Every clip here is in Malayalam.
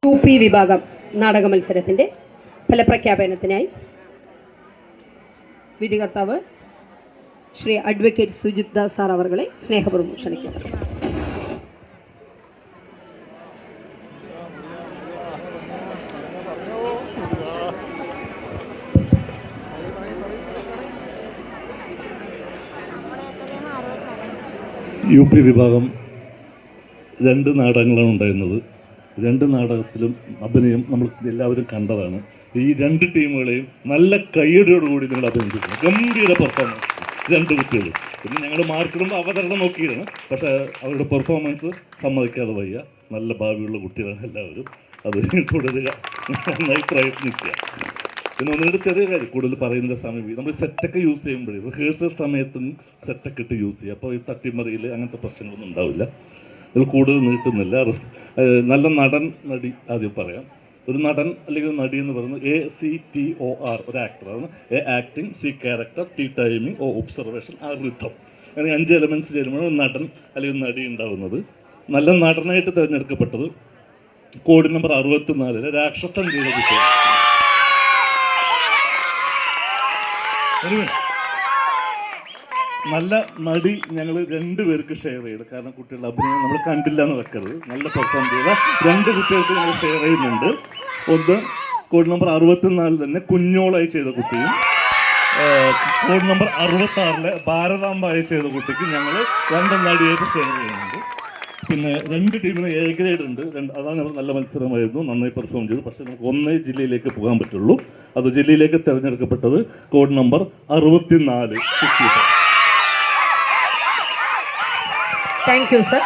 UP വിഭാഗം നാടക മത്സരത്തിൻ്റെ ഫലപ്രഖ്യാപനത്തിനായി വിധികർത്താവ് ശ്രീ അഡ്വക്കേറ്റ് സുജിത് ദാസ് സാർ അവരെ സ്നേഹപൂർവ്വം ക്ഷണിക്കുന്നു. UP വിഭാഗം 2 നാടകങ്ങളാണ് ഉണ്ടായിരുന്നത്. 2 നാടകത്തിലും അഭിനയം നമ്മൾ എല്ലാവരും കണ്ടതാണ്. ഈ 2 ടീമുകളെയും നല്ല കയ്യടിയോടുകൂടി നിങ്ങൾ അഭിനയിക്കുന്നു. ഗംഭീര പെർഫോമൻസ് 2 കുട്ടികൾ. പിന്നെ ഞങ്ങൾ മാർക്കിടുമ്പോൾ അവതരണം നോക്കിയിരുന്നു, പക്ഷേ അവരുടെ പെർഫോമൻസ് സമ്മതിക്കാതെ വയ്യ. നല്ല ഭാവിയുള്ള കുട്ടികളാണ് എല്ലാവരും. അത് തുടരുക, നന്നായി പ്രയത്നിക്കുക. പിന്നെ ഒന്നിട്ട് ചെറിയ കാര്യം കൂടുതൽ പറയുന്ന സമയം നമ്മൾ സെറ്റൊക്കെ യൂസ് ചെയ്യുമ്പോഴേ റിഹേഴ്സൽ സമയത്തും സെറ്റൊക്കെ ഇട്ട് യൂസ് ചെയ്യുക. അപ്പോൾ ഈ തട്ടിമറിയിൽ അങ്ങനത്തെ പ്രശ്നങ്ങളൊന്നും ഉണ്ടാവില്ല. ഇതിൽ കൂടുതൽ നീട്ടുന്നില്ല. നല്ല നടൻ നടി ആദ്യം പറയാം. ഒരു നടൻ അല്ലെങ്കിൽ ഒരു നടി എന്ന് പറയുന്നത് ACTOR, ഒരു ആക്ടറാണ്. A acting, C character, T timing, O observation, R rhythm. അങ്ങനെ 5 എലമെൻറ്റ്സ് ചേരുമ്പോഴാണ് ഒരു നടൻ അല്ലെങ്കിൽ നടി ഉണ്ടാവുന്നത്. നല്ല നടനായിട്ട് തിരഞ്ഞെടുക്കപ്പെട്ടത് കോഡ് നമ്പർ 64 രാക്ഷസൻ ചെയ്ത കുട്ടി. നല്ല നടി ഞങ്ങൾ 2 പേർക്ക് ഷെയർ ചെയ്തു. കാരണം കുട്ടികളുടെ അഭിനയം നമ്മൾ കണ്ടില്ല എന്ന് വെക്കരുത്. നല്ല പെർഫോം ചെയ്ത 2 കുട്ടികൾക്ക് ഞങ്ങൾ ഷെയർ ചെയ്യുന്നുണ്ട്. ഒന്ന് കോഡ് നമ്പർ 64 തന്നെ കുഞ്ഞോളായി ചെയ്ത കുട്ടിയും, കോഡ് നമ്പർ 66 ഭാരതാംബായി ചെയ്ത കുട്ടിക്ക് ഞങ്ങൾ 2 നടിയായിട്ട് ഷെയർ ചെയ്യുന്നുണ്ട്. പിന്നെ 2 ടീമിന് A ഗ്രേഡ് ഉണ്ട്. അതാണ് നല്ല മത്സരമായിരുന്നു, നന്നായി പെർഫോം ചെയ്തു. പക്ഷേ നമുക്ക് 1 ജില്ലയിലേക്ക് പോകാൻ പറ്റുള്ളൂ. അത് ജില്ലയിലേക്ക് തിരഞ്ഞെടുക്കപ്പെട്ടത് code number 64. Thank you sir.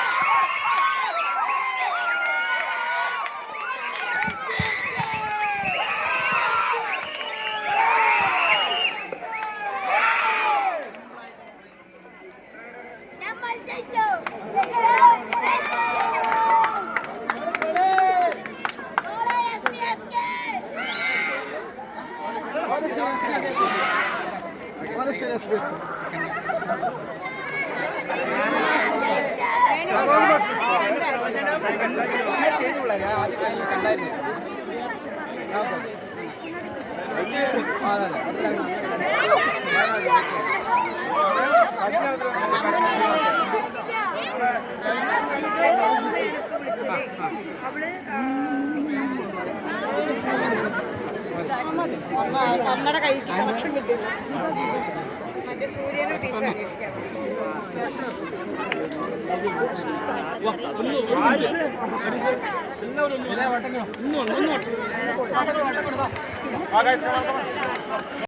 നമ്മുടെ കയ്യിൽ കണക്ഷൻ കിട്ടില്ല. മറ്റേ സൂര്യനും ടീച്ചർ അന്വേഷിക്കാം.